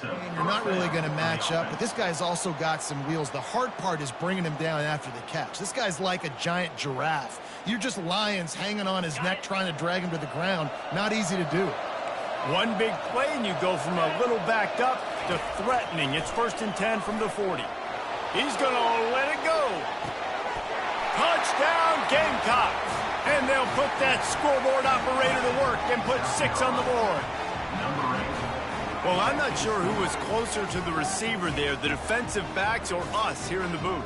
And you're not really going to match up, but this guy's also got some wheels. The hard part is bringing him down after the catch. This guy's like a giant giraffe. You're just lions hanging on his neck trying to drag him to the ground. Not easy to do. One big play, and you go from a little backed up to threatening. It's 1st and 10 from the 40. He's going to let it go. Touchdown, Gamecocks. And they'll put that scoreboard operator to work and put 6 on the board. Well, I'm not sure who was closer to the receiver there, the defensive backs or us here in the booth.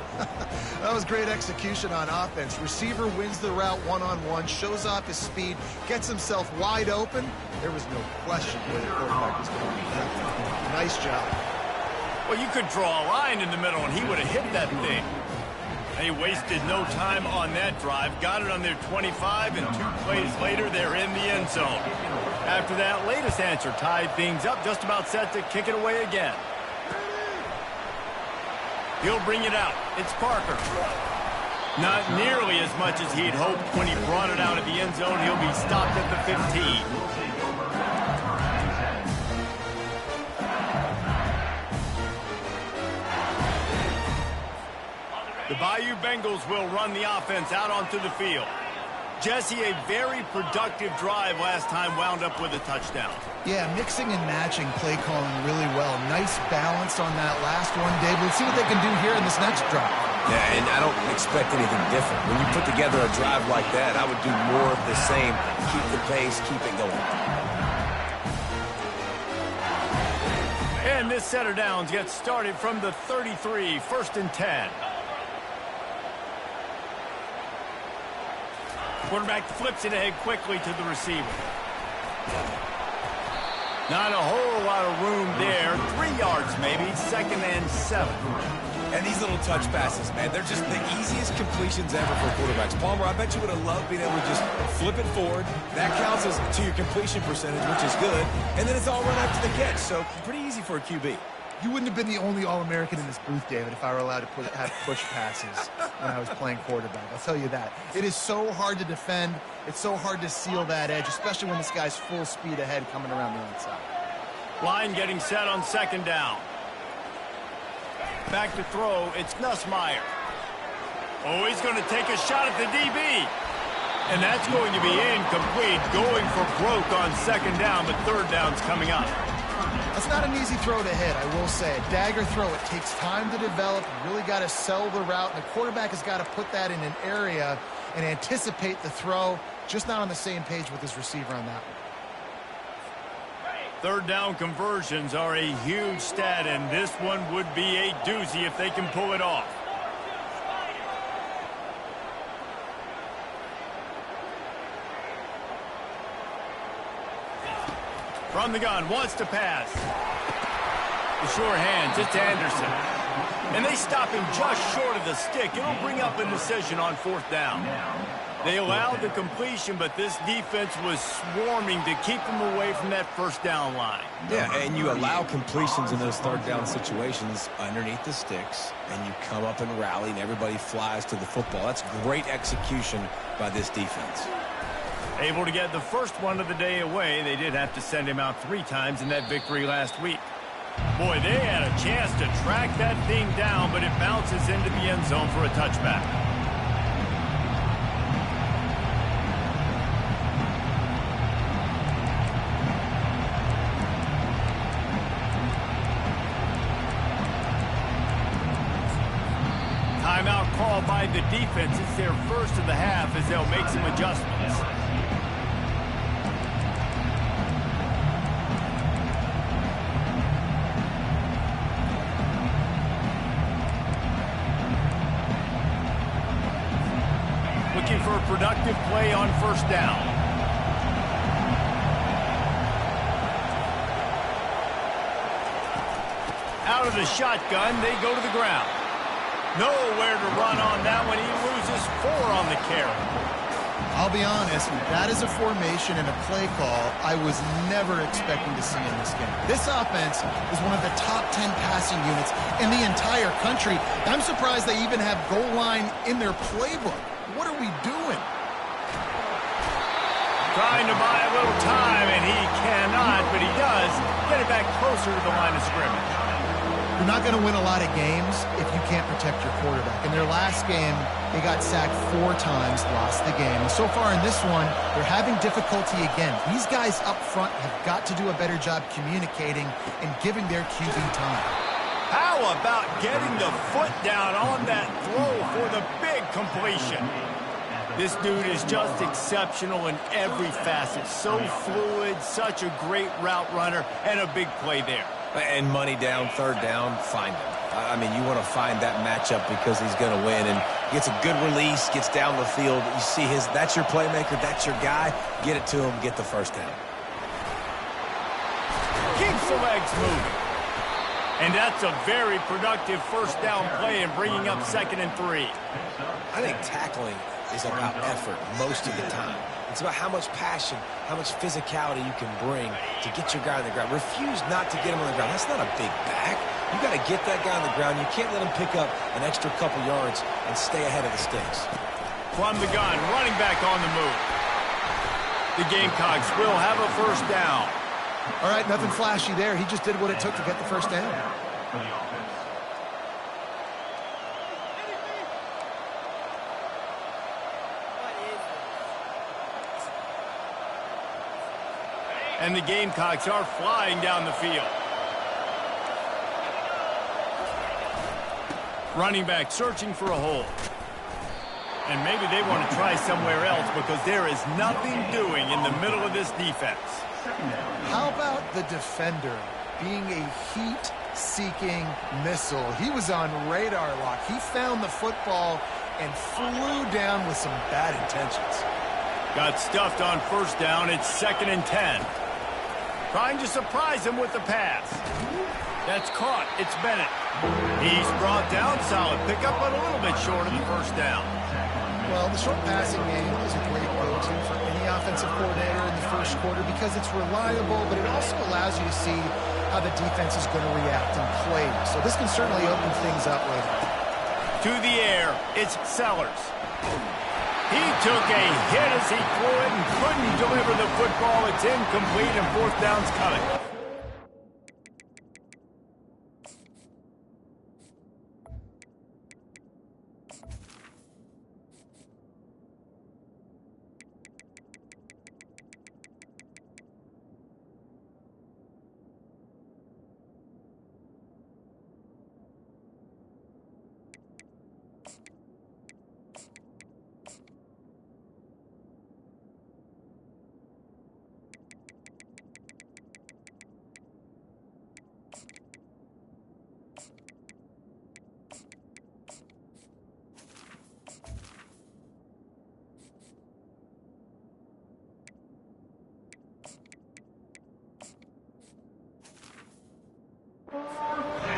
That was great execution on offense. Receiver wins the route one-on-one, shows off his speed, gets himself wide open. There was no question where the quarterback was going to be. Nice job. Well, you could draw a line in the middle, and he would have hit that thing. They wasted no time on that drive. Got it on their 25, and 2 plays later, they're in the end zone. After that latest answer tied things up, just about set to kick it away again. He'll bring it out. It's Parker. Not nearly as much as he'd hoped when he brought it out at the end zone. He'll be stopped at the 15. The Bayou Bengals will run the offense out onto the field. Jesse, a very productive drive last time wound up with a touchdown. Yeah, mixing and matching play calling really well. Nice balance on that last one, Dave. Let's see what they can do here in this next drive. Yeah, and I don't expect anything different. When you put together a drive like that, I would do more of the same. Keep the pace, keep it going. And this set of downs gets started from the 33, 1st and 10. Quarterback flips it ahead quickly to the receiver. Not a whole lot of room there. 3 yards maybe, 2nd and 7. And these little touch passes, man, they're just the easiest completions ever for quarterbacks. Palmer, I bet you would have loved being able to just flip it forward. That counts as to your completion percentage, which is good. And then it's all run after the catch, so pretty easy for a QB. You wouldn't have been the only All-American in this booth, David, if I were allowed to have push passes when I was playing quarterback. I'll tell you that. It is so hard to defend. It's so hard to seal that edge, especially when this guy's full speed ahead coming around the outside. Line getting set on 2nd down. Back to throw. It's Nussmeier. Oh, he's going to take a shot at the DB. And that's going to be incomplete. Going for broke on 2nd down, but 3rd down's coming up. That's not an easy throw to hit, I will say. A dagger throw, it takes time to develop. You really got to sell the route, and the quarterback has got to put that in an area and anticipate the throw. Just not on the same page with his receiver on that one. 3rd down conversions are a huge stat, and this one would be a doozy if they can pull it off. From the gun, wants to pass. The sure hands, it's Anderson. And they stop him just short of the stick. It'll bring up a decision on 4th down. They allowed the completion, but this defense was swarming to keep them away from that 1st down line. Yeah, and you allow completions in those 3rd down situations underneath the sticks, and you come up and rally, and everybody flies to the football. That's great execution by this defense. Able to get the first one of the day away. They did have to send him out 3 times in that victory last week. Boy, they had a chance to track that thing down, but it bounces into the end zone for a touchback. Timeout called by the defense. It's their first of the half as they'll make some adjustments. Looking for a productive play on 1st down. Out of the shotgun, they go to the ground. Nowhere to run on that one. He loses 4 on the carry. I'll be honest, that is a formation and a play call I was never expecting to see in this game. This offense is one of the top 10 passing units in the entire country. I'm surprised they even have goal line in their playbook. What are we doing? Trying to buy a little time, and he cannot, but he does get Get it back closer to the line of scrimmage. You're not going to win a lot of games if you can't protect your quarterback. In their last game, they got sacked 4 times, lost the game. And so far in this one, they're having difficulty again. These guys up front have got to do a better job communicating and giving their QB time. How about getting the foot down on that throw for the big completion? This dude is just exceptional in every facet. So fluid, such a great route runner, and a big play there. And money down, third down, find him. I mean, you want to find that matchup because he's going to win. And gets a good release, gets down the field. You see that's your playmaker, that's your guy. Get it to him, get the first down. Keeps the legs moving. And that's a very productive first down play and bringing up 2nd and 3. I think tackling is about effort most of the time. It's about how much passion, how much physicality you can bring to get your guy on the ground. Refuse not to get him on the ground. That's not a big back. You got to get that guy on the ground. You can't let him pick up an extra couple yards and stay ahead of the sticks. From the gun, running back on the move. The Gamecocks will have a first down. All right, nothing flashy there. He just did what it took to get the first down. And the Gamecocks are flying down the field. Running back searching for a hole. And maybe they want to try somewhere else because there is nothing doing in the middle of this defense. How about the defender being a heat-seeking missile? He was on radar lock. He found the football and flew down with some bad intentions. Got stuffed on first down. It's 2nd and 10. Trying to surprise him with the pass. That's caught. It's Bennett. He's brought down. Solid pickup, but a little bit short of the first down. Well, the short passing game is a great go-to for any offensive coordinator in the first quarter because it's reliable, but it also allows you to see how the defense is going to react and play. So this can certainly open things up later. To the air, it's Sellers. He took a hit as he threw it and couldn't deliver the football. It's incomplete and 4th down's coming.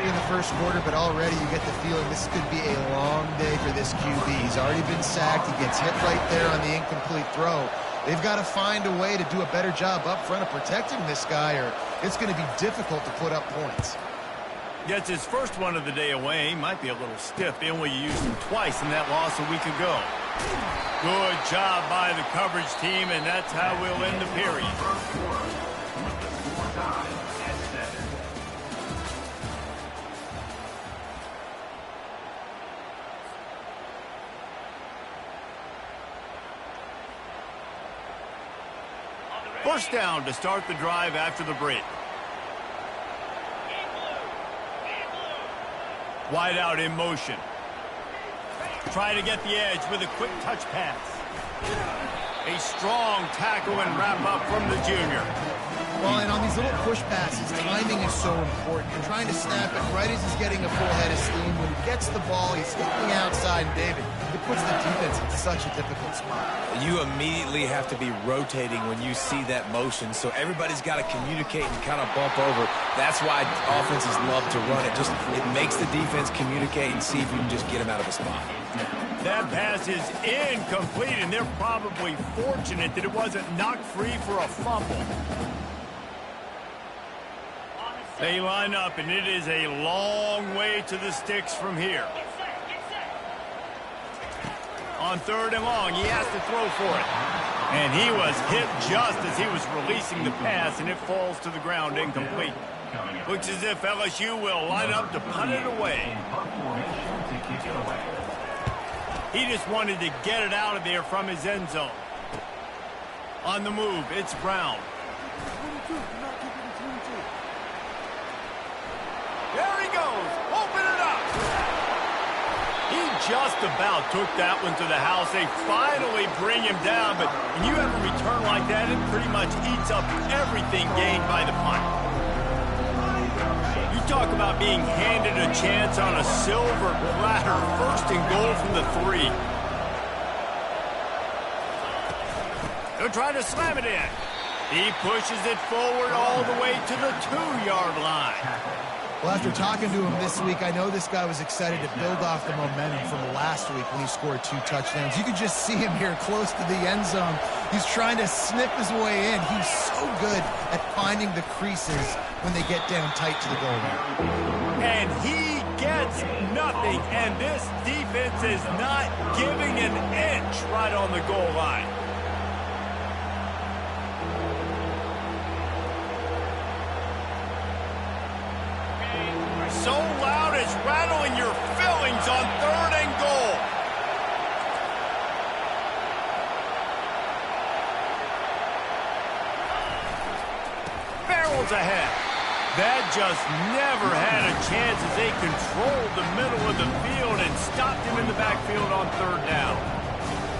In the first quarter, but already you get the feeling this could be a long day for this QB. He's already been sacked. He gets hit right there on the incomplete throw. They've got to find a way to do a better job up front of protecting this guy, or it's going to be difficult to put up points. Gets his first one of the day away. Might be a little stiff. They only used him twice in that loss a week ago. Good job by the coverage team, and that's how we'll end the period. First down to start the drive after the break. Wide out in motion. Try to get the edge with a quick touch pass. A strong tackle and wrap up from the junior. Well, and on these little push passes, timing is so important. You're trying to snap it right as he's getting a full head of steam. When he gets the ball, he's stepping outside, and David, it puts the defense in such a difficult spot. You immediately have to be rotating when you see that motion, so everybody's got to communicate and kind of bump over. That's why offenses love to run it. It makes the defense communicate and see if you can just get him out of a spot. That pass is incomplete, and they're probably fortunate that it wasn't knocked free for a fumble. They line up, and it is a long way to the sticks from here. On 3rd and long, he has to throw for it. And he was hit just as he was releasing the pass, and it falls to the ground incomplete. Looks as if LSU will line up to punt it away. He just wanted to get it out of there from his end zone. On the move, it's Brown. There he goes. Open it up. He just about took that one to the house. They finally bring him down, but when you have a return like that, it pretty much eats up everything gained by the punt. You talk about being handed a chance on a silver platter. First and goal from the 3. They'll try to slam it in. He pushes it forward all the way to the 2-yard line. Well, after talking to him this week, I know this guy was excited to build off the momentum from last week when he scored 2 touchdowns. You can just see him here close to the end zone. He's trying to snip his way in. He's so good at finding the creases when they get down tight to the goal line. And he gets nothing, and this defense is not giving an inch right on the goal line. So loud it's rattling your fillings on 3rd and goal. Barrels ahead. That just never had a chance as they controlled the middle of the field and stopped him in the backfield on 3rd down.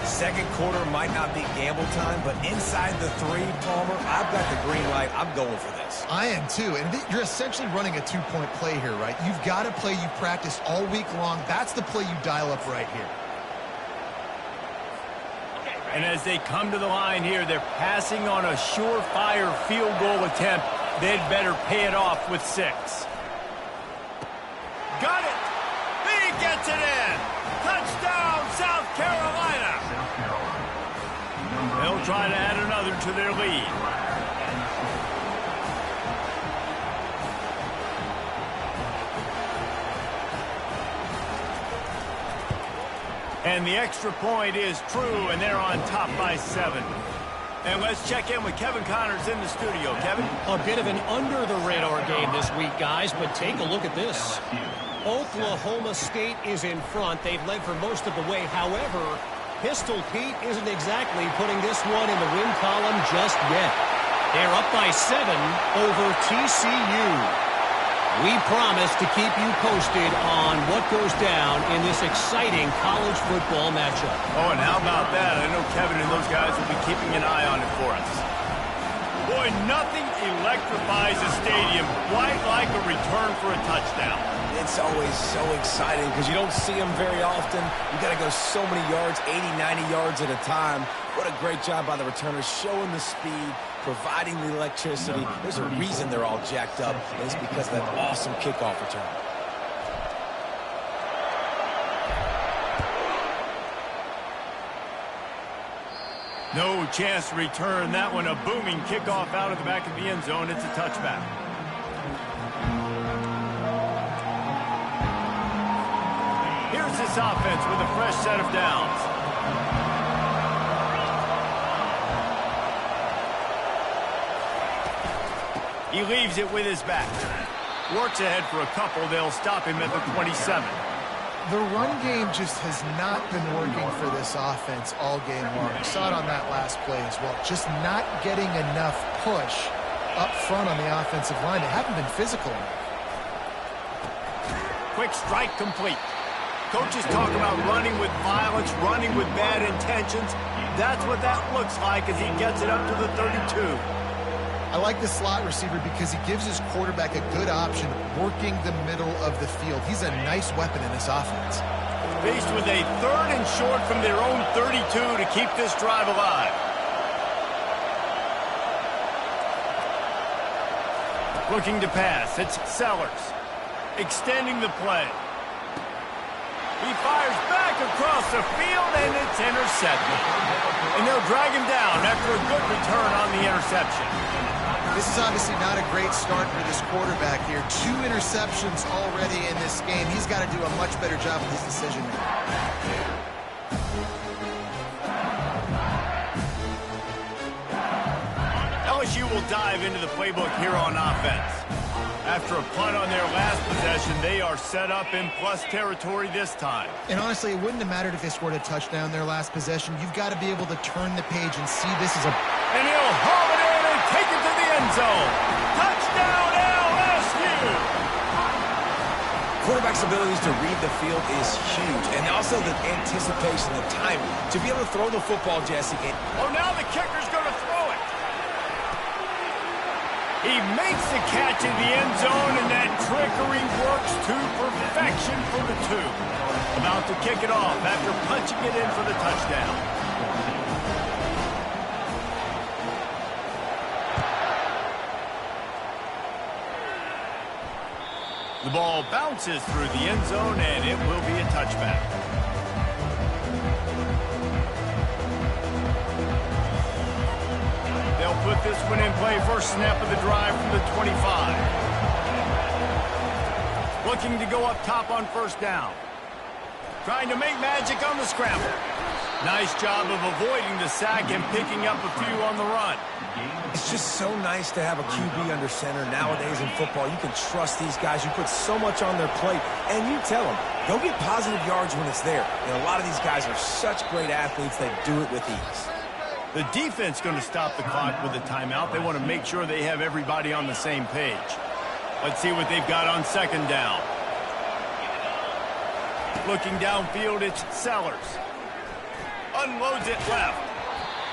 Second quarter might not be gamble time, but inside the 3, Palmer, I've got the green light. I'm going for this. I am too, and you're essentially running a 2-point play here, right? You've got a play you practice all week long. That's the play you dial up right here. And as they come to the line here, they're passing on a surefire field goal attempt. They'd better pay it off with 6. Got it! He gets it in! Touchdown, South Carolina! They'll try to add another to their lead. And the extra point is true, and they're on top by 7. And let's check in with Kevin Connors in the studio. Kevin? A bit of an under-the-radar game this week, guys, but take a look at this. Oklahoma State is in front. They've led for most of the way. However, Pistol Pete isn't exactly putting this one in the win column just yet. They're up by 7 over TCU. We promise to keep you posted on what goes down in this exciting college football matchup. Oh, and how about that? I know Kevin and those guys will be keeping an eye on it for us. Boy, nothing electrifies a stadium quite like a return for a touchdown. It's always so exciting because you don't see them very often. You got to go so many yards, 80, 90 yards at a time. What a great job by the returners, showing the speed, providing the electricity. There's a reason they're all jacked up, and it's because of that awesome kickoff return. No chance to return that one. A booming kickoff out of the back of the end zone. It's a touchback. Here's this offense with a fresh set of downs. He leaves it with his back. Works ahead for a couple. They'll stop him at the 27. The run game just has not been working for this offense all game long. We saw it on that last play as well. Just not getting enough push up front on the offensive line. They haven't been physical enough. Quick strike complete. Coaches talk about running with violence, running with bad intentions. That's what that looks like as he gets it up to the 32. I like the slot receiver because he gives his quarterback a good option working the middle of the field. He's a nice weapon in this offense. Faced with a 3rd and short from their own 32 to keep this drive alive. Looking to pass. It's Sellers. Extending the play. He fires back across the field, and it's intercepted. And they'll drag him down after a good return on the interception. This is obviously not a great start for this quarterback here. 2 interceptions already in this game. He's got to do a much better job with his decision making. LSU will dive into the playbook here on offense. After a punt on their last possession, they are set up in plus territory this time. And honestly, it wouldn't have mattered if they scored a touchdown their last possession. You've got to be able to turn the page and see this as a... And he'll haul it in and take it to the end zone. Touchdown, LSU! Quarterback's abilities to read the field is huge, and also the anticipation, the timing, to be able to throw the football, Jesse. Oh, now the kicker's going to throw it. He makes the catch in the end zone, and that trickery works to perfection for the two. About to kick it off after punching it in for the touchdown. The ball bounces through the end zone, and it will be a touchback. They'll put this one in play. First snap of the drive from the 25. Looking to go up top on first down. Trying to make magic on the scramble. Nice job of avoiding the sack and picking up a few on the run. It's just so nice to have a QB under center. Nowadays in football, you can trust these guys. You put so much on their plate, and you tell them, go get positive yards when it's there. And a lot of these guys are such great athletes, they do it with ease. The defense going to stop the clock with a timeout. They want to make sure they have everybody on the same page. Let's see what they've got on second down. Looking downfield, it's Sellers. Unloads it left.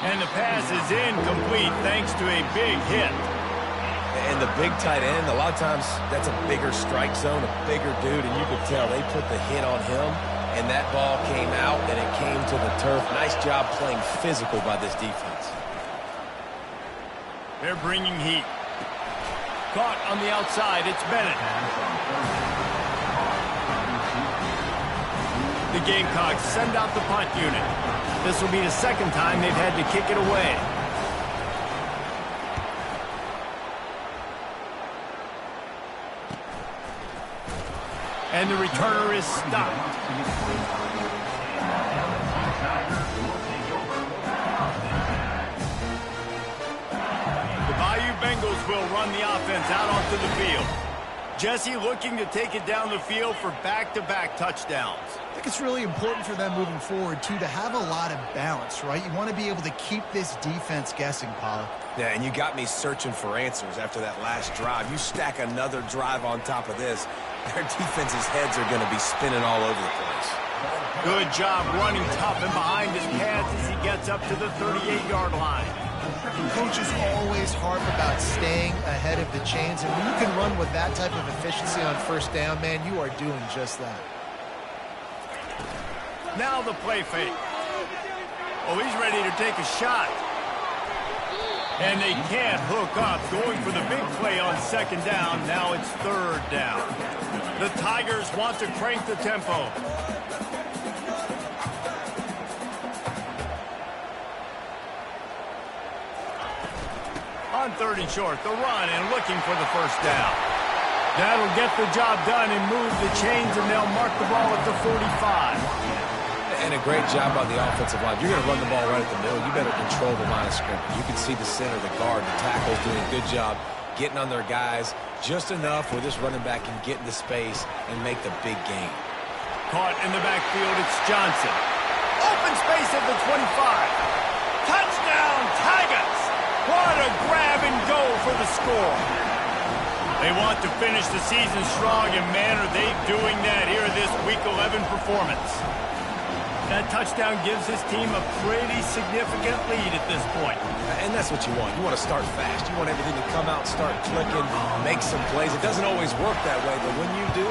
And the pass is incomplete thanks to a big hit. And the big tight end, a lot of times that's a bigger strike zone, a bigger dude, and you could tell they put the hit on him, and that ball came out, and it came to the turf. Nice job playing physical by this defense. They're bringing heat. Caught on the outside, it's Bennett. The Gamecocks send out the punt unit. This will be the second time they've had to kick it away. And the returner is stopped. The Bayou Bengals will run the offense out onto the field. Jesse looking to take it down the field for back-to-back touchdowns. I think it's really important for them moving forward, too, to have a lot of balance, right? You want to be able to keep this defense guessing, Pollock. Yeah, and you got me searching for answers after that last drive. You stack another drive on top of this, their defense's heads are going to be spinning all over the place. Good job running tough and behind his pads as he gets up to the 38-yard line. Coaches always harp about staying ahead of the chains, and when you can run with that type of efficiency on first down, man, you are doing just that. Now the play fake. Oh, he's ready to take a shot. And they can't hook up, going for the big play on second down. Now it's third down. The Tigers want to crank the tempo. On third and short, the run and looking for the first down. That'll get the job done and move the chains, and they'll mark the ball at the 45. And a great job by the offensive line. If you're going to run the ball right at the middle, you better control the line of scrimmage. You can see the center, the guard, the tackles doing a good job getting on their guys just enough where this running back can get into space and make the big game. Caught in the backfield, it's Johnson. Open space at the 25. Touchdown, Tigers! What a grab and go for the score. They want to finish the season strong, and man, are they doing that here in this Week 11 performance. That touchdown gives his team a pretty significant lead at this point. And that's what you want. You want to start fast. You want everything to come out, start clicking, make some plays. It doesn't always work that way, but when you do,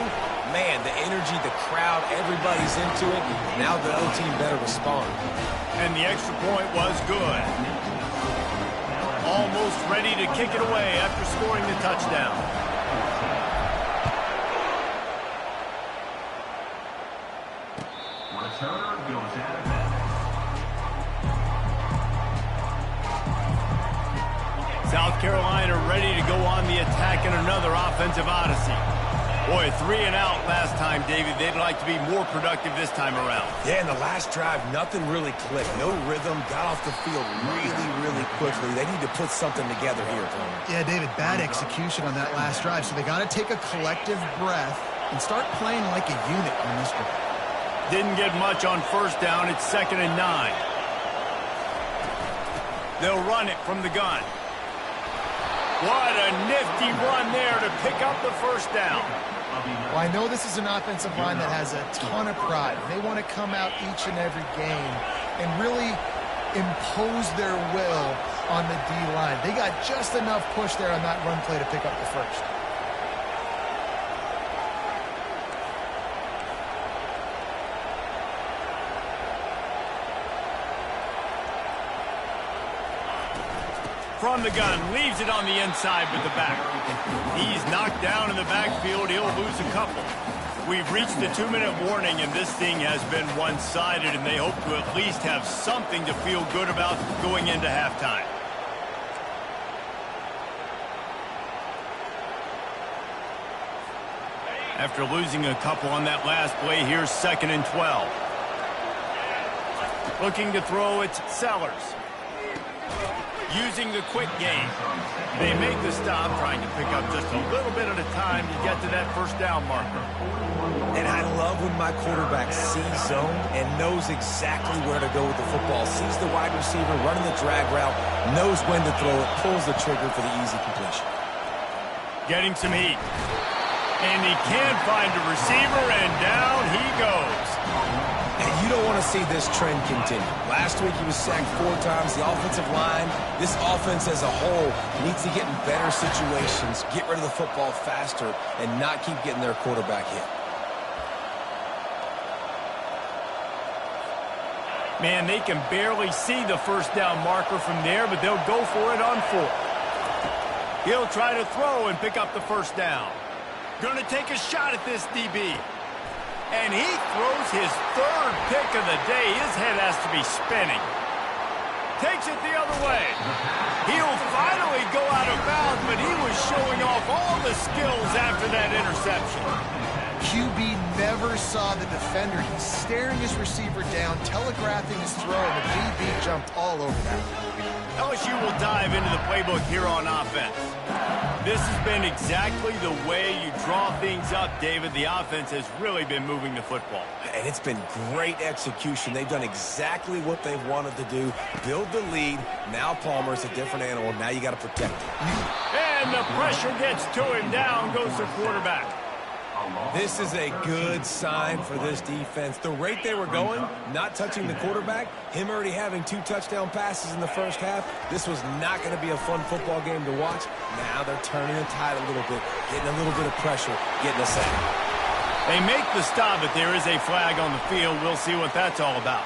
man, the energy, the crowd, everybody's into it. Now the other team better respond. And the extra point was good. Almost ready to kick it away after scoring the touchdown. South Carolina ready to go on the attack in another offensive odyssey. Boy, 3 and out last time, David. They'd like to be more productive this time around. Yeah, in the last drive, nothing really clicked. No rhythm, got off the field really quickly. They need to put something together here, Tony. Yeah, David, bad execution on that last drive. So they got to take a collective breath and start playing like a unit on this drive. Didn't get much on first down. It's 2nd and 9. They'll run it from the gun. What a nifty run there to pick up the first down. Well, I know this is an offensive line that has a ton of pride. They want to come out each and every game and really impose their will on the D-line. They got just enough push there on that run play to pick up the first. From the gun, leaves it on the inside with the back. He's knocked down in the backfield. He'll lose a couple. We've reached the 2-minute warning, and this thing has been one-sided, and they hope to at least have something to feel good about going into halftime. After losing a couple on that last play, here's 2nd and 12. Looking to throw, it's Sellers. Using the quick game. They make the stop, trying to pick up just a little bit at a time to get to that first down marker. And I love when my quarterback sees zone and knows exactly where to go with the football. Sees the wide receiver running the drag route, knows when to throw it, pulls the trigger for the easy completion. Getting some heat. And he can't find a receiver, and down he goes. And you don't want to see this trend continue. Last week he was sacked 4 times. The offensive line, this offense as a whole, needs to get in better situations, get rid of the football faster, and not keep getting their quarterback hit. Man, they can barely see the first down marker from there, but they'll go for it on 4th. He'll try to throw and pick up the first down. Gonna take a shot at this DB. And he throws his 3rd pick of the day. His head has to be spinning. Takes it the other way. He'll finally go out of bounds, but he was showing off all the skills after that interception. QB never saw the defender. He's staring his receiver down, telegraphing his throw, and the DB jumped all over that. LSU will dive into the playbook here on offense. This has been exactly the way you draw things up, David. The offense has really been moving the football. And it's been great execution. They've done exactly what they've wanted to do. Build the lead. Now Palmer's a different animal. Now you got to protect him. And the pressure gets to him. Down goes the quarterback. This is a good sign for this defense. The rate they were going, not touching the quarterback, him already having 2 touchdown passes in the first half, this was not going to be a fun football game to watch. Now they're turning the tide a little bit, getting a little bit of pressure, getting a sack. They make the stop, but there is a flag on the field. We'll see what that's all about.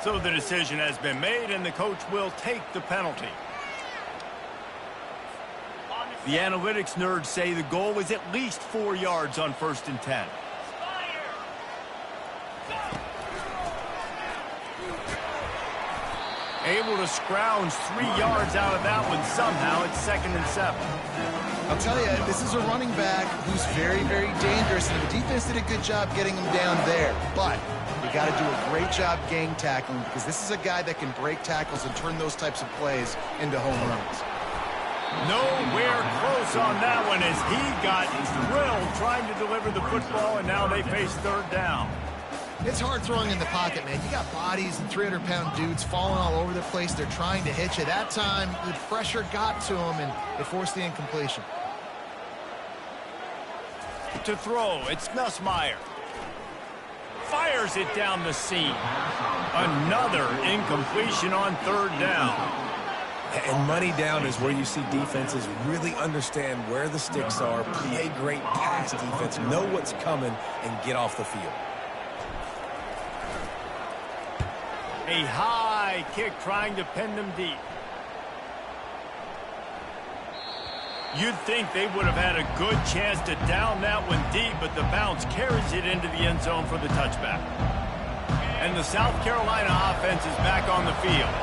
So the decision has been made, and the coach will take the penalty. The analytics nerds say the goal is at least 4 yards on 1st and 10. Able to scrounge 3 yards out of that one somehow. It's 2nd and 7. I'll tell you, this is a running back who's very, very dangerous, and the defense did a good job getting him down there. But you got to do a great job gang tackling, because this is a guy that can break tackles and turn those types of plays into home runs. Nowhere close on that one as he got drilled trying to deliver the football, and now they face 3rd down. It's hard throwing in the pocket, man. You got bodies and 300-pound dudes falling all over the place. They're trying to hit you. That time, the pressure got to him, and it forced the incompletion. To throw, it's Nussmeier. Fires it down the seam. Another incompletion on 3rd down. And money down is where you see defenses really understand where the sticks are, play great pass defense, know what's coming, and get off the field. A high kick trying to pin them deep. You'd think they would have had a good chance to down that one deep, but the bounce carries it into the end zone for the touchback. And the South Carolina offense is back on the field.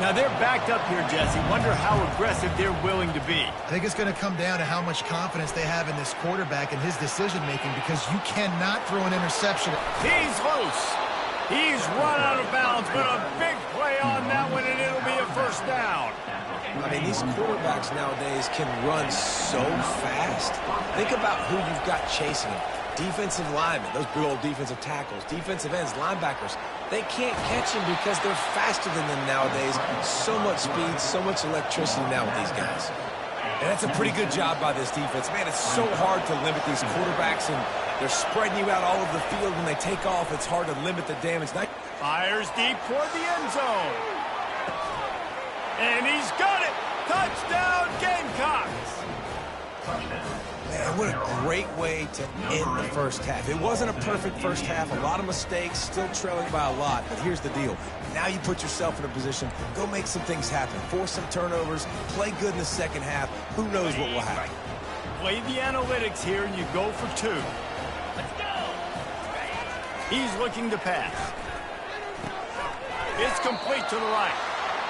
Now they're backed up here, Jesse. Wonder how aggressive they're willing to be. I think it's going to come down to how much confidence they have in this quarterback and his decision-making, because you cannot throw an interception. He's loose. He's run out of bounds, but a big play on that one, and it'll be a first down. I mean, these quarterbacks nowadays can run so fast. Think about who you've got chasing them. Defensive linemen, those big old defensive tackles, defensive ends, linebackers. They can't catch them because they're faster than them nowadays. So much speed, so much electricity now with these guys. And that's a pretty good job by this defense. Man, it's so hard to limit these quarterbacks, and they're spreading you out all over the field. When they take off, it's hard to limit the damage. Fires deep toward the end zone. And he's got it. Touchdown, Gamecocks. Man, what a great way to end the first half. It wasn't a perfect first half. A lot of mistakes, still trailing by a lot. But here's the deal. Now you put yourself in a position, go make some things happen. Force some turnovers, play good in the second half. Who knows what will happen? Play the analytics here, and you go for two. Let's go. He's looking to pass. It's complete to the right.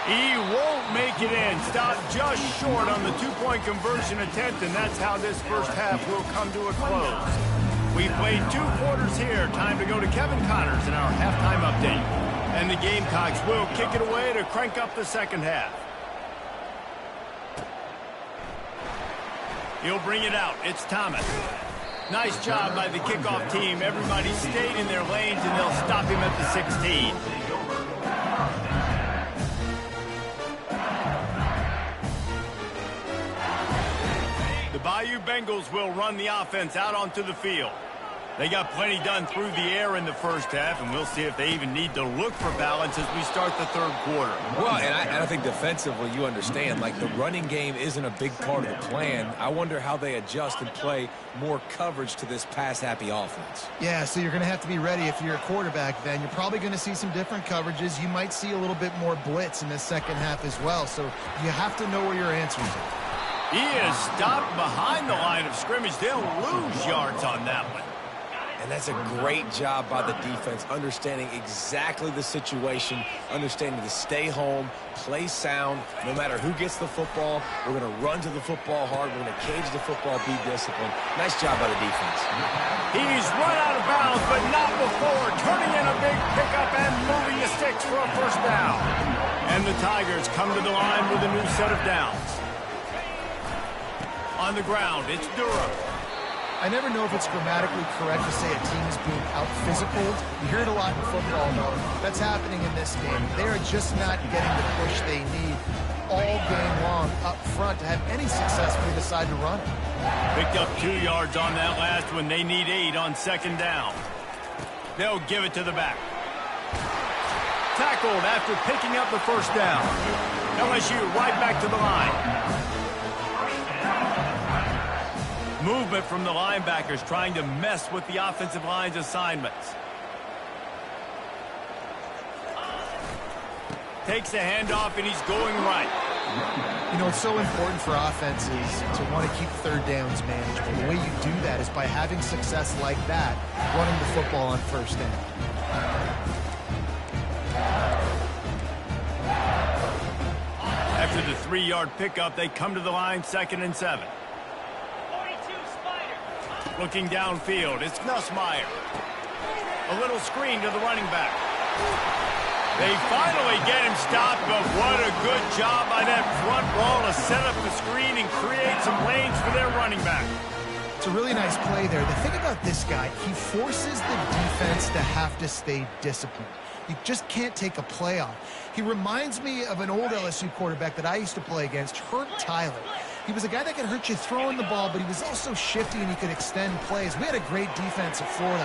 He won't make it in. Stopped just short on the two-point conversion attempt, and that's how this first half will come to a close. We played 2 quarters here. Time to go to Kevin Connors in our halftime update. And the Gamecocks will kick it away to crank up the second half. He'll bring it out. It's Thomas. Nice job by the kickoff team. Everybody stayed in their lanes, and they'll stop him at the 16. The Bayou Bengals will run the offense out onto the field. They got plenty done through the air in the first half, and we'll see if they even need to look for balance as we start the third quarter. Well, and I think defensively, you understand, like the running game isn't a big part of the plan. I wonder how they adjust and play more coverage to this pass-happy offense. Yeah, so you're going to have to be ready if you're a quarterback then. You're probably going to see some different coverages. You might see a little bit more blitz in the second half as well, so you have to know where your answers are. He is stopped behind the line of scrimmage. They'll lose yards on that one. And that's a great job by the defense, understanding exactly the situation, understanding to stay home, play sound. No matter who gets the football, we're going to run to the football hard. We're going to cage the football, be disciplined. Nice job by the defense. He's run out of bounds, but not before turning in a big pickup and moving the sticks for a first down. And the Tigers come to the line with a new set of downs. On the ground, it's Durham. I never know if it's grammatically correct to say a team is being out-physicaled. You hear it a lot in football, though. That's happening in this game. They are just not getting the push they need all game long up front to have any success when they decide to run it. Picked up 2 yards on that last one. They need 8 on second down. They'll give it to the back. Tackled after picking up the first down. LSU right back to the line. Movement from the linebackers trying to mess with the offensive line's assignments. Takes the handoff, and he's going right. You know, it's so important for offenses to want to keep third downs managed. But the way you do that is by having success like that, running the football on first down. After the 3-yard pickup, they come to the line, 2nd and 7. Looking downfield, it's Nussmeier. A little screen to the running back. They finally get him stopped, but what a good job by that front ball to set up the screen and create some lanes for their running back. It's a really nice play there. The thing about this guy, he forces the defense to have to stay disciplined. You just can't take a play off. He reminds me of an old LSU quarterback that I used to play against, Herb Tyler. He was a guy that could hurt you throwing the ball, but he was also shifty and he could extend plays. We had a great defense at Florida,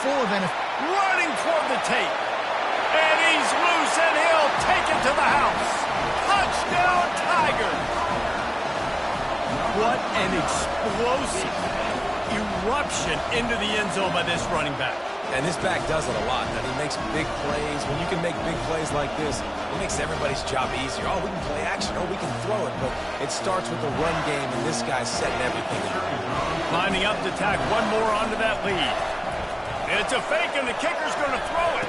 full of NFL. Running toward the tape. And he's loose, and he'll take it to the house. Touchdown, Tigers. What an explosive eruption into the end zone by this running back. And this back does it a lot. And he makes big plays. When you can make big plays like this, it makes everybody's job easier. Oh, we can play action. Oh, we can throw it. But it starts with the run game, and this guy's setting everything up. Lining up to tack one more onto that lead. It's a fake, and the kicker's going to throw it.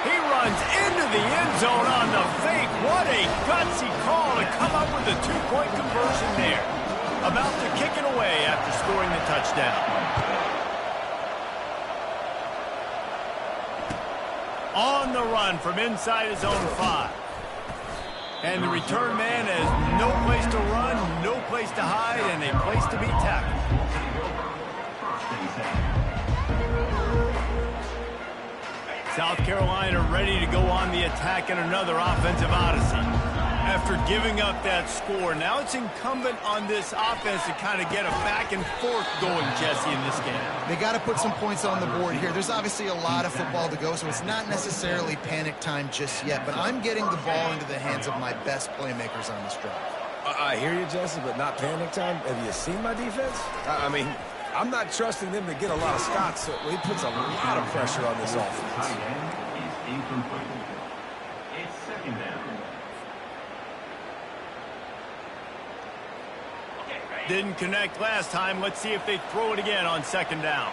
He runs into the end zone on the fake. What a gutsy call to come up with a two-point conversion there. About to kick it away after scoring the touchdown. On the run from inside his own 5. And the return man has no place to run, no place to hide, and a place to be tackled. South Carolina ready to go on the attack in another offensive odyssey. After giving up that score, now it's incumbent on this offense to kind of get a back and forth going, Jesse, in this game. They got to put some points on the board here. There's obviously a lot of football to go, so it's not necessarily panic time just yet, but I'm getting the ball into the hands of my best playmakers on this drive. I hear you, Jesse, but not panic time. Have you seen my defense? I mean, I'm not trusting them to get a lot of stops, so he puts a lot of pressure on this offense. It's second down. Didn't connect last time. Let's see if they throw it again on second down.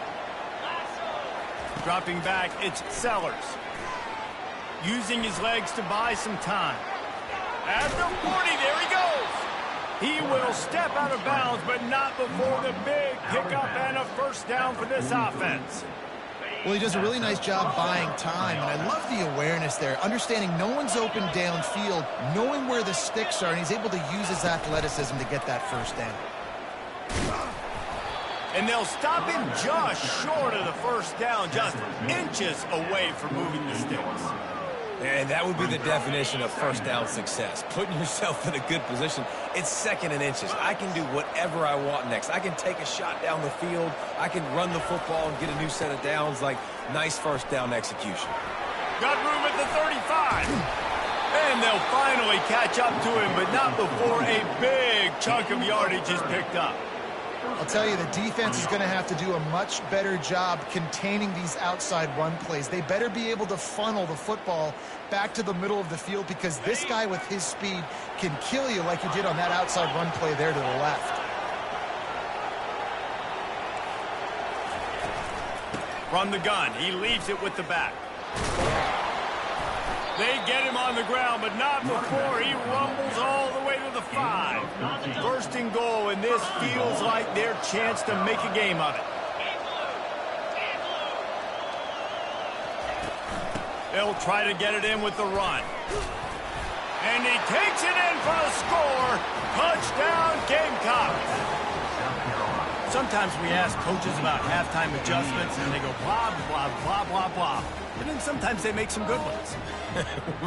Dropping back, it's Sellers. Using his legs to buy some time. At the 40, there he goes. He will step out of bounds, but not before the big pickup and a first down for this offense. Well, he does a really nice job buying time, and I love the awareness there, understanding no one's open downfield, knowing where the sticks are, and he's able to use his athleticism to get that first down. And they'll stop him just short of the first down, just inches away from moving the sticks. And that would be the definition of first down success. Putting yourself in a good position. It's second and inches. I can do whatever I want next. I can take a shot down the field. I can run the football and get a new set of downs. Like, nice first down execution. Got room at the 35. And they'll finally catch up to him, but not before a big chunk of yardage is picked up. I'll tell you, the defense is going to have to do a much better job containing these outside run plays. They better be able to funnel the football back to the middle of the field, because this guy with his speed can kill you like he did on that outside run play there to the left. From the gun, he leaves it with the back. They get him on the ground, but not before he rumbles all the way to the 5. First and goal, and this feels like their chance to make a game of it. They'll try to get it in with the run. And he takes it in for the score. Touchdown, Gamecocks. Sometimes we ask coaches about halftime adjustments, and they go blah, blah, blah, blah, blah. And then sometimes they make some good ones.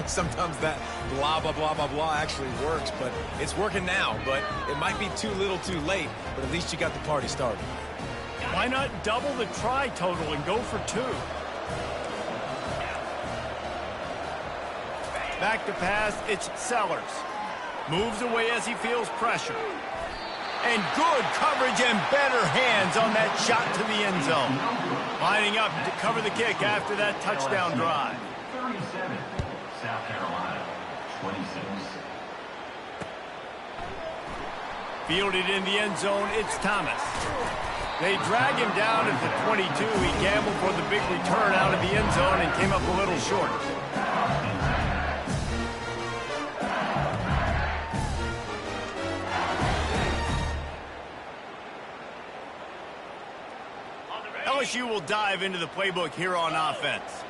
Sometimes that blah, blah, blah, blah, blah actually works, but it's working now. But it might be too little too late, but at least you got the party started. Why not double the try total and go for 2? Back to pass, it's Sellers. Moves away as he feels pressure. And good coverage and better hands on that shot to the end zone. Lining up to cover the kick after that touchdown drive. 37, South Carolina, 26. Fielded in the end zone, it's Thomas. They drag him down at the 22. He gambled for the big return out of the end zone and came up a little short. LSU will dive into the playbook here on offense.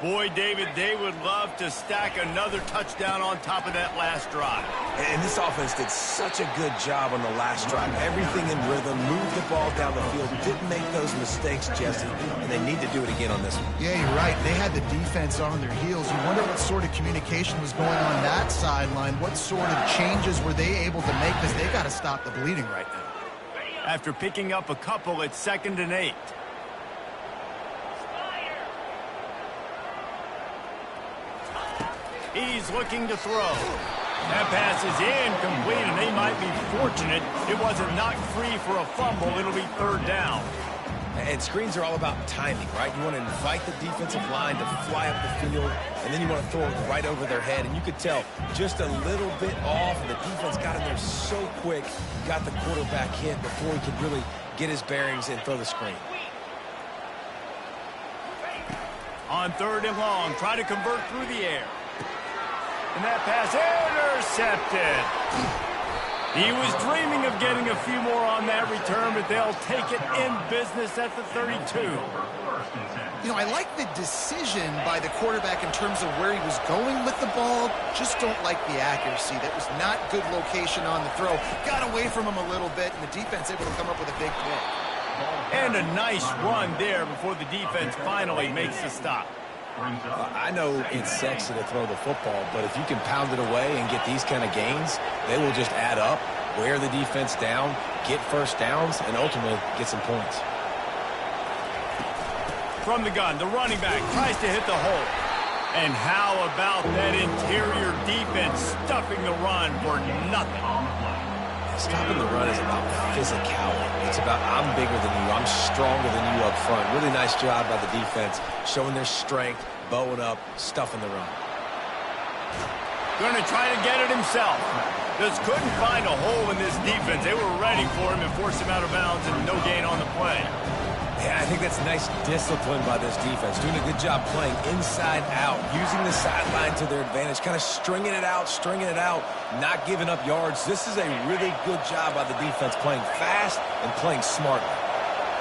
Boy, David, they would love to stack another touchdown on top of that last drive. And this offense did such a good job on the last drive. Everything in rhythm, moved the ball down the field, didn't make those mistakes, Jesse, and they need to do it again on this one. Yeah, you're right. They had the defense on their heels. You wonder what sort of communication was going on that sideline. What sort of changes were they able to make, because they got to stop the bleeding right now. After picking up a couple, it's 2nd and 8. He's looking to throw. That pass is incomplete, and they might be fortunate it wasn't knocked free for a fumble. It'll be 3rd down. And screens are all about timing, right? You want to invite the defensive line to fly up the field, and then you want to throw it right over their head. And you could tell just a little bit off, and the defense got in there so quick, got the quarterback hit before he could really get his bearings and throw the screen. On 3rd and long, try to convert through the air. And that pass intercepted. He was dreaming of getting a few more on that return, but they'll take it in business at the 32. You know, I like the decision by the quarterback in terms of where he was going with the ball. Just don't like the accuracy. That was not good location on the throw. Got away from him a little bit, and the defense able to come up with a big pick. And a nice run there before the defense finally makes the stop. I know it's sexy to throw the football, but if you can pound it away and get these kind of gains, they will just add up, wear the defense down, get first downs, and ultimately get some points. From the gun, the running back tries to hit the hole. And how about that interior defense stuffing the run for nothing? Stopping the run is about physicality. It's about I'm bigger than you, I'm stronger than you up front. Really nice job by the defense, showing their strength, bowing up, stuffing the run. Going to try to get it himself. Just couldn't find a hole in this defense. They were ready for him and forced him out of bounds, and no gain on the play. Yeah, I think that's nice discipline by this defense. Doing a good job playing inside out, using the sideline to their advantage, kind of stringing it out, not giving up yards. This is a really good job by the defense, playing fast and playing smartly.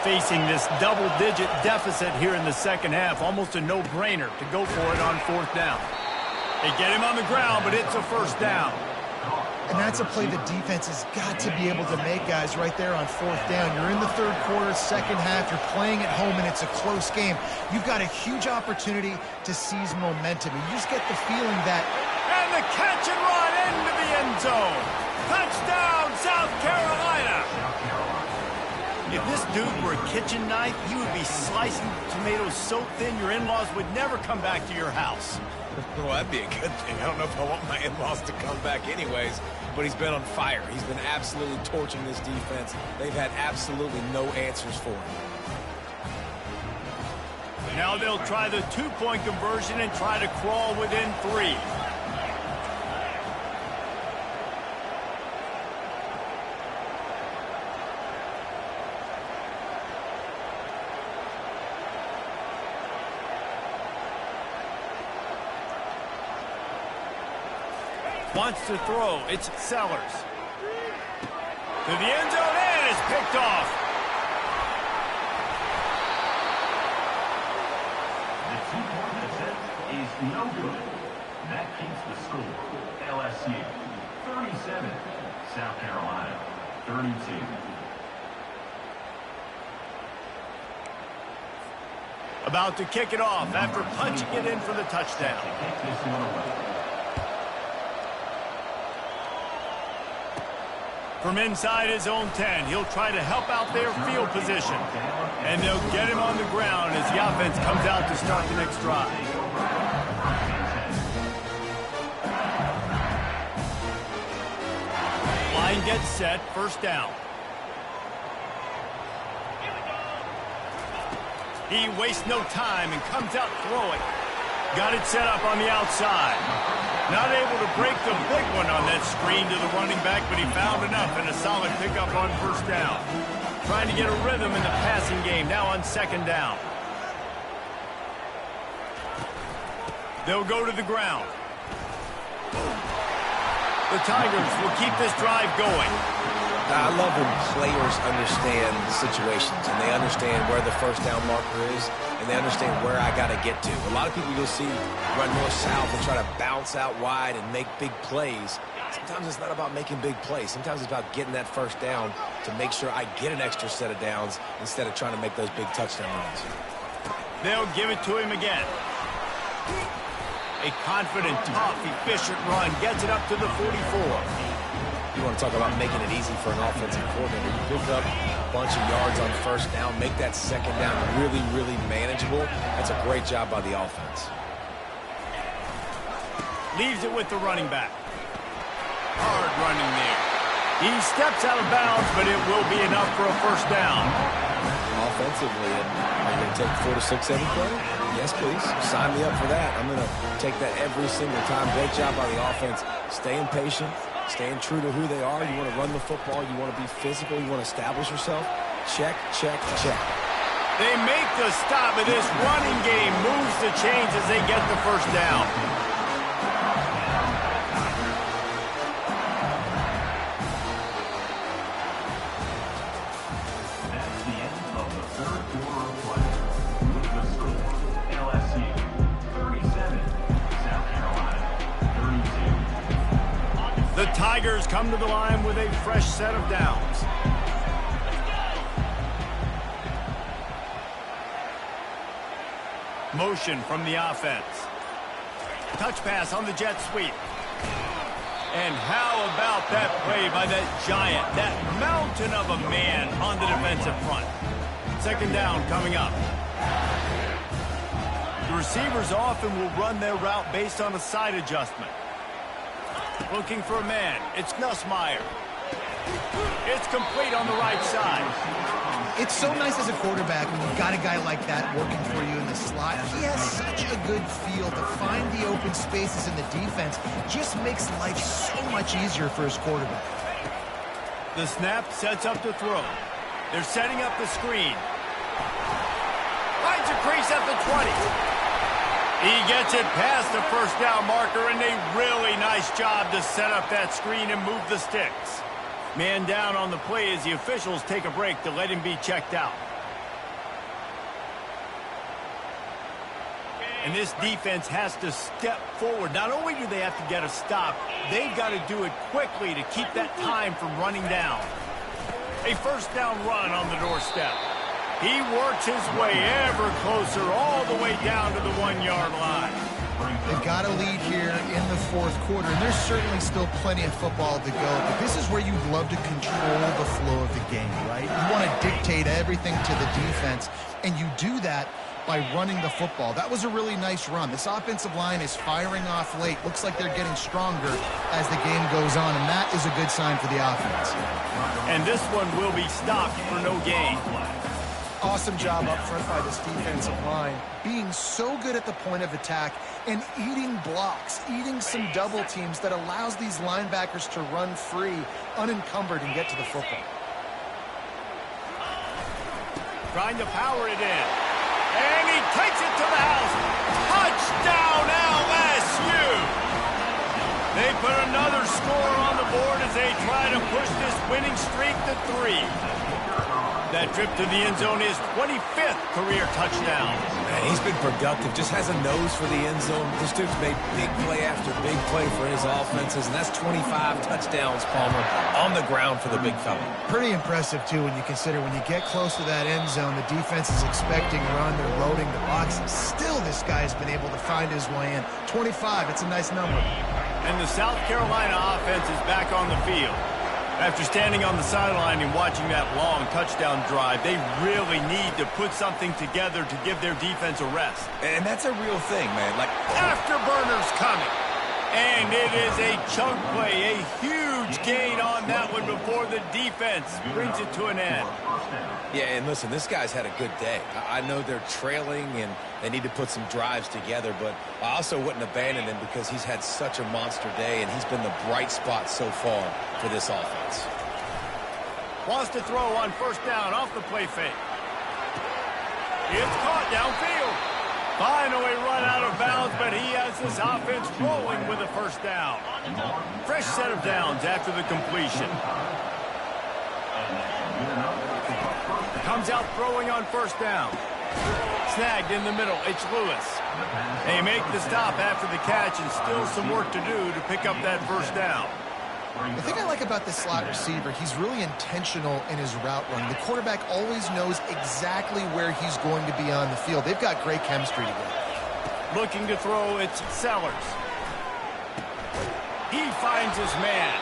Facing this double-digit deficit here in the second half, almost a no-brainer to go for it on fourth down. They get him on the ground, but it's a first down. And that's a play the defense has got to be able to make, guys, right there on fourth down. You're in the third quarter, second half. You're playing at home, and it's a close game. You've got a huge opportunity to seize momentum. And you just get the feeling that... And the catch and run into the end zone. Touchdown, South Carolina. If this dude were a kitchen knife, you would be slicing tomatoes so thin your in-laws would never come back to your house. Well, that'd be a good thing. I don't know if I want my in-laws to come back anyways, but he's been on fire. He's been absolutely torching this defense. They've had absolutely no answers for him. Now they'll try the two-point conversion and try to crawl within 3. Wants to throw. It's Sellers. To the end zone, and it's picked off. The two-point attempt is no good. That keeps the score. LSU 37, South Carolina 32. About to kick it off after punching it in for the touchdown. Kick this one away. From inside his own 10, he'll try to help out their field position. And they'll get him on the ground as the offense comes out to start the next drive. Line gets set, first down. He wastes no time and comes out throwing. Got it set up on the outside. Not able to break the big one on that screen to the running back, but he found enough and a solid pickup on first down. Trying to get a rhythm in the passing game, now on second down. They'll go to the ground. The Tigers will keep this drive going. I love when players understand the situations and they understand where the first down marker is and they understand where I got to get to. A lot of people you'll see run north-south and try to bounce out wide and make big plays. Sometimes it's not about making big plays. Sometimes it's about getting that first down to make sure I get an extra set of downs instead of trying to make those big touchdown runs. They'll give it to him again. A confident, tough, efficient run gets it up to the 44. You want to talk about making it easy for an offensive coordinator. You pick up a bunch of yards on first down, make that second down really, really manageable. That's a great job by the offense. Leaves it with the running back. Hard running there. He steps out of bounds, but it will be enough for a first down. Offensively, are you going to take 4 to 6 every play? Yes, please. Sign me up for that. I'm going to take that every single time. Great job by the offense. Staying patient, staying true to who they are. You want to run the football. You want to be physical. You want to establish yourself. Check, check, check. They make the stop, and this running game moves the chains as they get the first down. The Tigers come to the line with a fresh set of downs. Motion from the offense. Touch pass on the jet sweep. And how about that play by that giant, that mountain of a man on the defensive front? Second down coming up. The receivers often will run their route based on a side adjustment. Looking for a man. It's Nussmeier. It's complete on the right side. It's so nice as a quarterback when you've got a guy like that working for you in the slot. He has such a good feel to find the open spaces in the defense. Just makes life so much easier for his quarterback. The snap sets up the throw. They're setting up the screen. Finds a crease at the 20. He gets it past the first down marker, and a really nice job to set up that screen and move the sticks. Man down on the play as the officials take a break to let him be checked out. And this defense has to step forward. Not only do they have to get a stop, they've got to do it quickly to keep that time from running down. A first down run on the doorstep. He works his way ever closer all the way down to the 1-yard line. They've got a lead here in the fourth quarter, and there's certainly still plenty of football to go, but this is where you'd love to control the flow of the game, right? You want to dictate everything to the defense, and you do that by running the football. That was a really nice run. This offensive line is firing off late. Looks like they're getting stronger as the game goes on, and that is a good sign for the offense. And this one will be stopped for no gain. Awesome job up front by this defensive line, being so good at the point of attack and eating blocks, eating some double teams that allows these linebackers to run free, unencumbered, and get to the football. Trying to power it in. And he takes it to the house. Touchdown, LSU! They put another score on the board as they try to push this winning streak to 3. That trip to the end zone is 25th career touchdown. Man, he's been productive, just has a nose for the end zone. This dude's made big play after big play for his offenses, and that's 25 touchdowns, Palmer, on the ground for the big fella. Pretty impressive, too, when you consider when you get close to that end zone, the defense is expecting run, they're loading the boxes. Still, this guy has been able to find his way in. 25, it's a nice number. And the South Carolina offense is back on the field. After standing on the sideline and watching that long touchdown drive, they really need to put something together to give their defense a rest. And that's a real thing, man. Like, afterburners coming. And it is a chunk play, a huge gain on that one before the defense brings it to an end. Yeah, and listen, this guy's had a good day. I know they're trailing and they need to put some drives together, but I also wouldn't abandon him because he's had such a monster day and he's been the bright spot so far for this offense. Wants to throw on first down off the play fake. It's caught downfield. Finally run out of bounds, but he has this offense rolling with a first down. Fresh set of downs after the completion. Comes out throwing on first down. Snagged in the middle. It's Lewis. They make the stop after the catch and still some work to do to pick up that first down. The thing I like about this slot receiver, he's really intentional in his route running. The quarterback always knows exactly where he's going to be on the field. They've got great chemistry together. Looking to throw, it's Sellers. He finds his man.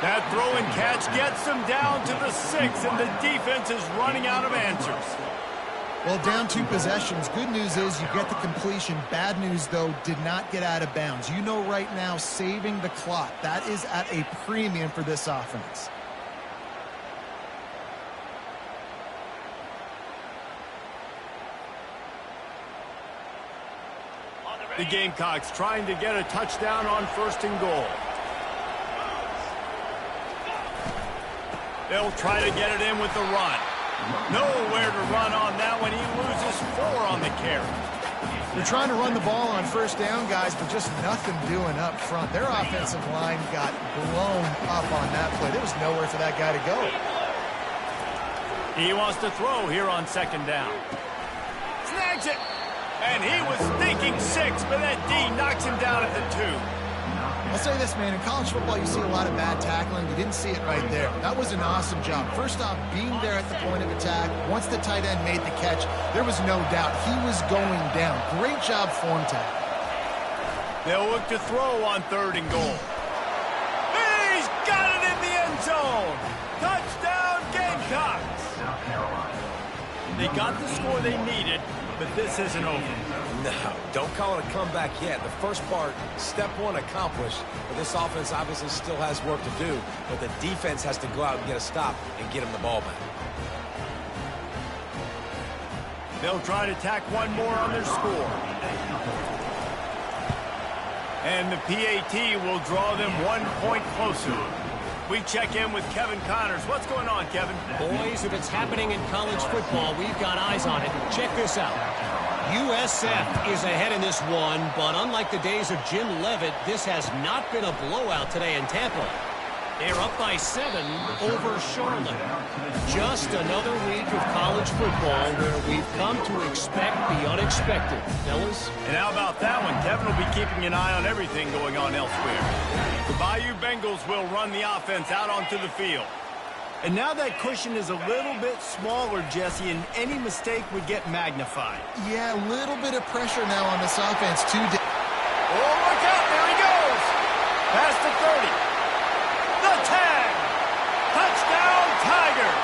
That throw and catch gets him down to the 6, and the defense is running out of answers. Well, down 2 possessions. Good news is you get the completion. Bad news, though, did not get out of bounds. You know right now, saving the clock. That is at a premium for this offense. The Gamecocks trying to get a touchdown on first and goal. They'll try to get it in with the run. Nowhere to run on that one. He loses 4 on the carry. They're trying to run the ball on first down, guys, but just nothing doing up front. Their offensive line got blown up on that play. There was nowhere for that guy to go. He wants to throw here on second down. Snags it. And he was thinking 6, but that D knocks him down at the 2. I'll say this, man. In college football, you see a lot of bad tackling. You didn't see it right there. That was an awesome job. First off, being there at the point of attack. Once the tight end made the catch, there was no doubt he was going down. Great job form tackle. They'll look to throw on 3rd and goal. He's got it in the end zone. Touchdown, Gamecocks. South Carolina. They got the score they needed, but this isn't over. No, don't call it a comeback yet. The first part, step one accomplished, but this offense obviously still has work to do, but the defense has to go out and get a stop and get him the ball back. They'll try to tack one more on their score. And the PAT will draw them 1 point closer. We check in with Kevin Connors. What's going on, Kevin? Boys, if it's happening in college football, we've got eyes on it. Check this out. USF is ahead in this one, but unlike the days of Jim Leavitt, this has not been a blowout today in Tampa. They're up by 7 over Charlotte. Just another week of college football where we've come to expect the unexpected. Fellas? And how about that one? Kevin will be keeping an eye on everything going on elsewhere. The Bayou Bengals will run the offense out onto the field. And now that cushion is a little bit smaller, Jesse, and any mistake would get magnified. Yeah, a little bit of pressure now on this offense, too. Oh, look out. There he goes. Past the 30. The tag. Touchdown, Tigers.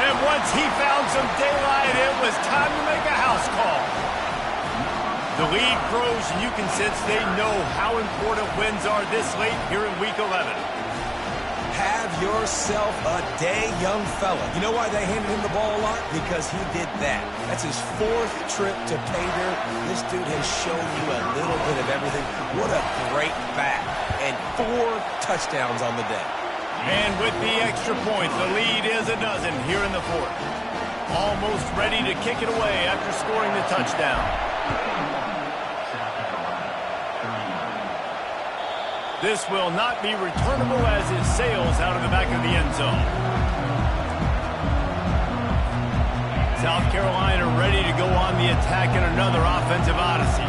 And once he found some daylight, it was time to make a house call. The lead grows, and you can sense they know how important wins are this late here in Week 11. Have yourself a day, young fella. You know why they handed him the ball a lot? Because he did that. That's his 4th trip to pay dirt. This dude has shown you a little bit of everything. What a great back. And 4 touchdowns on the day. And with the extra point, the lead is a dozen here in the 4th. Almost ready to kick it away after scoring the touchdown. This will not be returnable as it sails out of the back of the end zone. South Carolina ready to go on the attack in another offensive odyssey.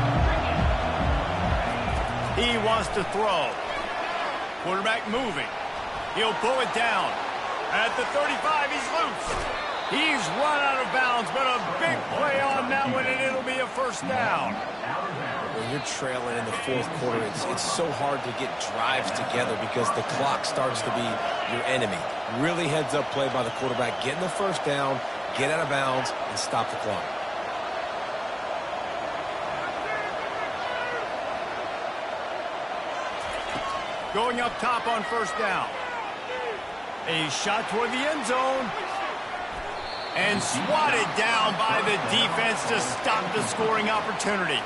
He wants to throw. Quarterback moving. He'll pull it down. At the 35, he's loose. He's run out of bounds, but a big play on that one, and it'll be a first down. When you're trailing in the 4th quarter, it's so hard to get drives together because the clock starts to be your enemy. Really heads-up play by the quarterback. Getting the first down, get out of bounds, and stop the clock. Going up top on first down. A shot toward the end zone. And swatted down by the defense to stop the scoring opportunity.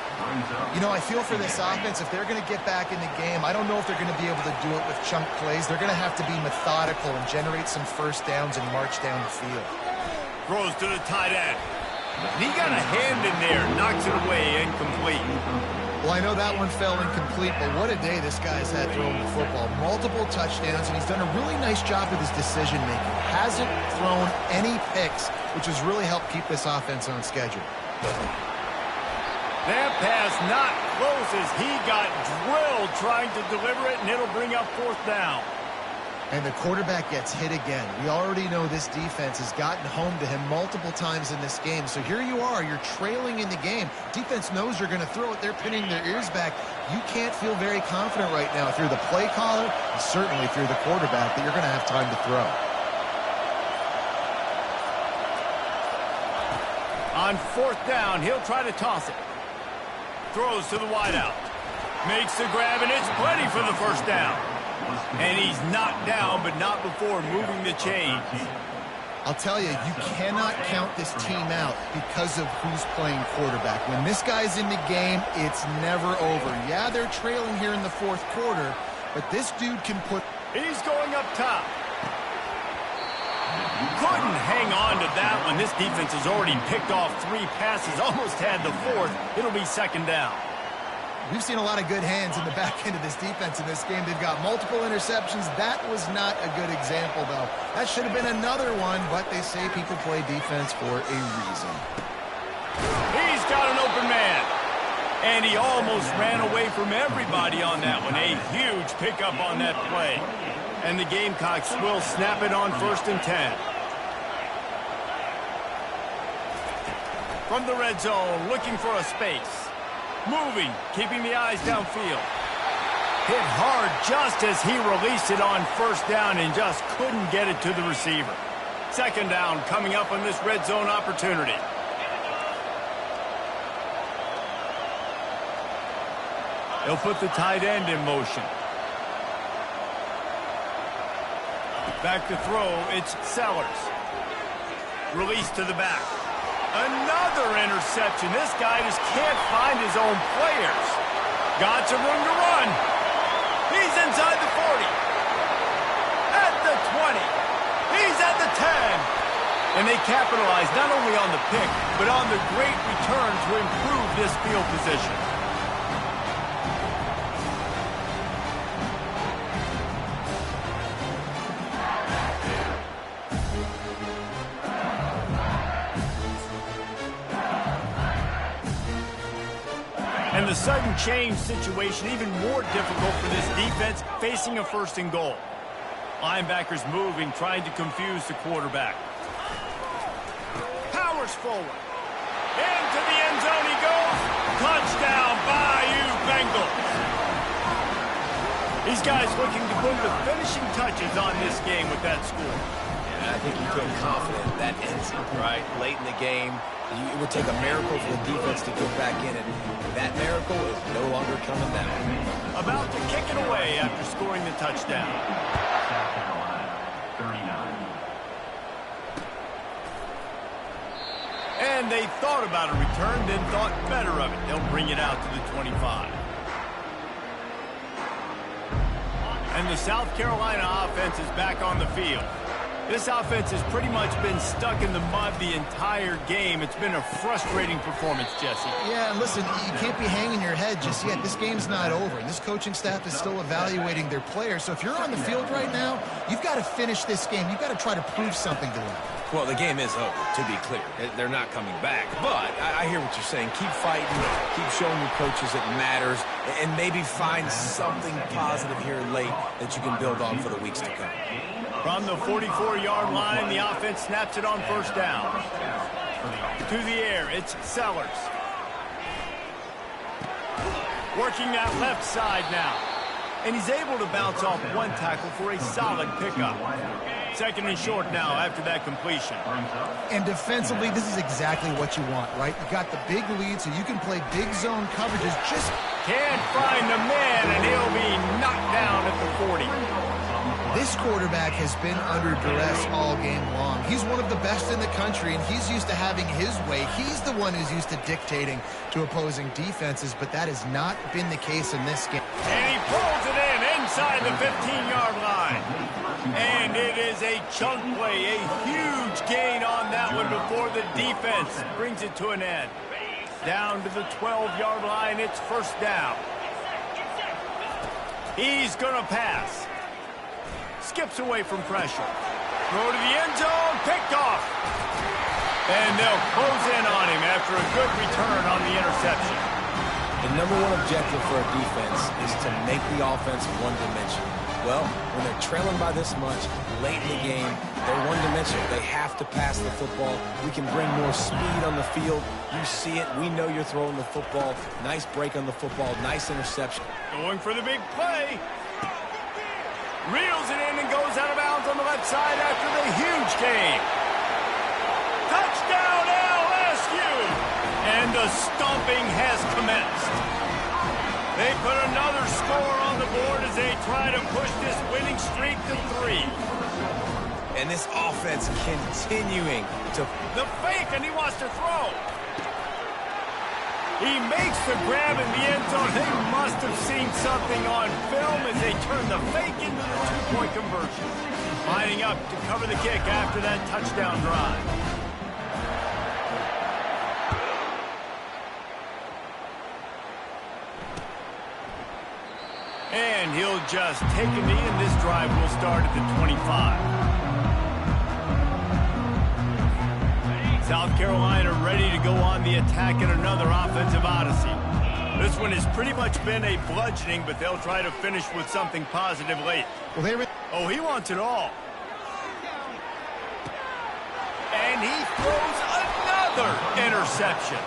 You know, I feel for this offense, if they're going to get back in the game, I don't know if they're going to be able to do it with chunk plays. They're going to have to be methodical and generate some first downs and march down the field. Throws to the tight end. He got a hand in there, knocks it away, incomplete. Well, I know that one fell incomplete, but what a day this guy's had throwing the football. Multiple touchdowns, and he's done a really nice job with his decision-making. Hasn't thrown any picks, which has really helped keep this offense on schedule. That pass not close as he got drilled trying to deliver it, and it'll bring up 4th down. And the quarterback gets hit again. We already know this defense has gotten home to him multiple times in this game. So here you are, you're trailing in the game. Defense knows you're going to throw it. They're pinning their ears back. You can't feel very confident right now if you're the play caller, and certainly if you're the quarterback, that you're going to have time to throw. On 4th down, he'll try to toss it. Throws to the wideout. Makes the grab, and it's plenty for the first down. And he's knocked down, but not before moving the chains. I'll tell you, you cannot count this team out because of who's playing quarterback. When this guy's in the game, it's never over. Yeah, they're trailing here in the 4th quarter, but this dude can put... He's going up top. Couldn't hang on to that one. This defense has already picked off 3 passes, almost had the 4th. It'll be 2nd down. We've seen a lot of good hands in the back end of this defense in this game. They've got multiple interceptions. That was not a good example, though. That should have been another one, but they say people play defense for a reason. He's got an open man. And he almost ran away from everybody on that one. A huge pickup on that play. And the Gamecocks will snap it on 1st and 10. From the red zone, looking for a space. Moving, keeping the eyes downfield. Hit hard just as he released it on 1st down and just couldn't get it to the receiver. 2nd down coming up on this red zone opportunity. They'll put the tight end in motion. Back to throw, it's Sellers. Release to the back. Another interception. This guy just can't find his own players. Got some room to run. He's inside the 40. At the 20. He's at the 10. And they capitalize not only on the pick, but on the great return to improve this field position. And the sudden change situation even more difficult for this defense facing a 1st and goal. Linebackers moving, trying to confuse the quarterback. Powers forward. Into the end zone he goes. Touchdown, Bayou Bengals. These guys looking to put the finishing touches on this game with that score. I think you feel confident that ends it, right? Late in the game, it would take a miracle for the defense to get back in it. That miracle is no longer coming down. About to kick it away after scoring the touchdown. South Carolina, 39. And they thought about a return, then thought better of it. They'll bring it out to the 25. And the South Carolina offense is back on the field. This offense has pretty much been stuck in the mud the entire game. It's been a frustrating performance, Jesse. Yeah, and listen, you can't be hanging your head just yet. This game's not over, and this coaching staff is still evaluating their players. So if you're on the field right now, you've got to finish this game. You've got to try to prove something to them. Well, the game is over, to be clear. They're not coming back. But I hear what you're saying. Keep fighting. Keep showing your coaches it matters. And maybe find something positive here late that you can build on for the weeks to come. From the 44-yard line, the offense snaps it on 1st down. To the air, it's Sellers. Working that left side now. And he's able to bounce off one tackle for a solid pickup. 2nd and short now after that completion. And defensively, this is exactly what you want, right? You got the big lead, so you can play big zone coverages. Just can't find the man, and he'll be knocked down at the 40. This quarterback has been under duress all game long. He's one of the best in the country, and he's used to having his way. He's the one who's used to dictating to opposing defenses, but that has not been the case in this game. And he pulls it in inside the 15-yard line. And it is a chunk play, a huge gain on that one before the defense brings it to an end. Down to the 12-yard line, it's 1st down. He's going to pass. Skips away from pressure. Throw to the end zone, picked off. And they'll close in on him after a good return on the interception. The number one objective for a defense is to make the offense one-dimensional. Well, when they're trailing by this much, late in the game, they're one-dimensional. They have to pass the football. We can bring more speed on the field. You see it. We know you're throwing the football. Nice break on the football. Nice interception. Going for the big play. Reels it in and goes out of bounds on the left side after the huge gain. Touchdown LSU! And the stomping has commenced. They put another score on the board as they try to push this winning streak to 3. And this offense continuing to... The fake, and he wants to throw. He makes the grab in the end zone. They must have seen something on film as they turn the fake into the 2-point conversion. Lining up to cover the kick after that touchdown drive. And he'll just take a knee, and this drive will start at the 25. South Carolina ready to go on the attack in another offensive odyssey. This one has pretty much been a bludgeoning, but they'll try to finish with something positive late. Oh, he wants it all. And he throws another interception.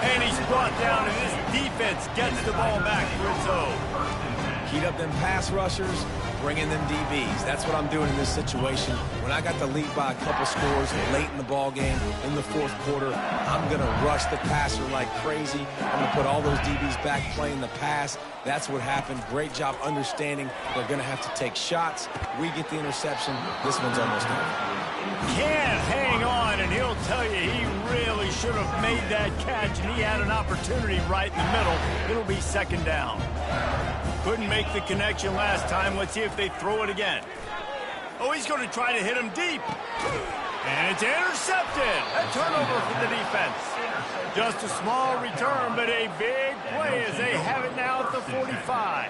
And he's brought down, and this defense gets the ball back for its own. Heat up them pass rushers, bring in them DBs. That's what I'm doing in this situation. When I got the lead by a couple scores late in the ball game, in the fourth quarter, I'm going to rush the passer like crazy. I'm going to put all those DBs back playing the pass. That's what happened. Great job understanding they're going to have to take shots. We get the interception. This one's almost over. Can't hang on, and he'll tell you he really should have made that catch, and he had an opportunity right in the middle. It'll be second down. Couldn't make the connection last time. Let's see if they throw it again. Oh, he's going to try to hit him deep. And it's intercepted. A turnover for the defense. Just a small return, but a big play as they have it now at the 45.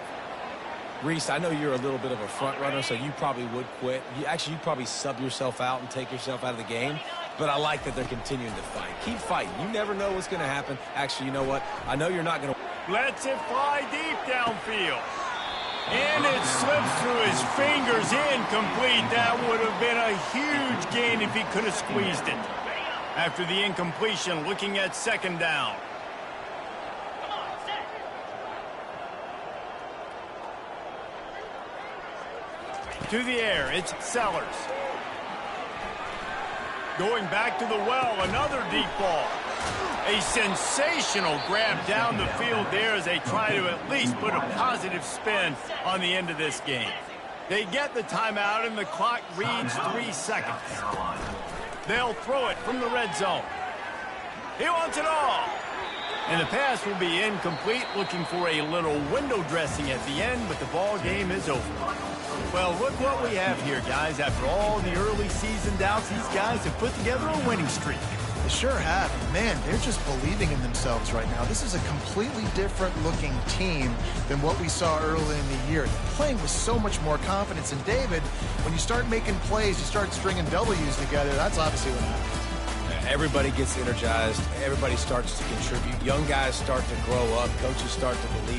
Reese, I know you're a little bit of a front runner, so you probably would quit. You'd probably sub yourself out and take yourself out of the game. But I like that they're continuing to fight. Keep fighting. You never know what's going to happen. Actually, you know what? I know you're not going to. Lets it fly deep downfield. And it slips through his fingers, incomplete. That would have been a huge gain if he could have squeezed it. After the incompletion, looking at second down. To the air, it's Sellers. Going back to the well, another deep ball. A sensational grab down the field there as they try to at least put a positive spin on the end of this game. They get the timeout and the clock reads 3 seconds. They'll throw it from the red zone. He wants it all. And the pass will be incomplete, looking for a little window dressing at the end, but the ball game is over. Well, look what we have here, guys. After all the early season doubts, these guys have put together a winning streak. They sure have. Man, they're just believing in themselves right now. This is a completely different looking team than what we saw early in the year. They're playing with so much more confidence. And David, when you start making plays, you start stringing W's together, that's obviously what happens. Everybody gets energized. Everybody starts to contribute. Young guys start to grow up. Coaches start to believe.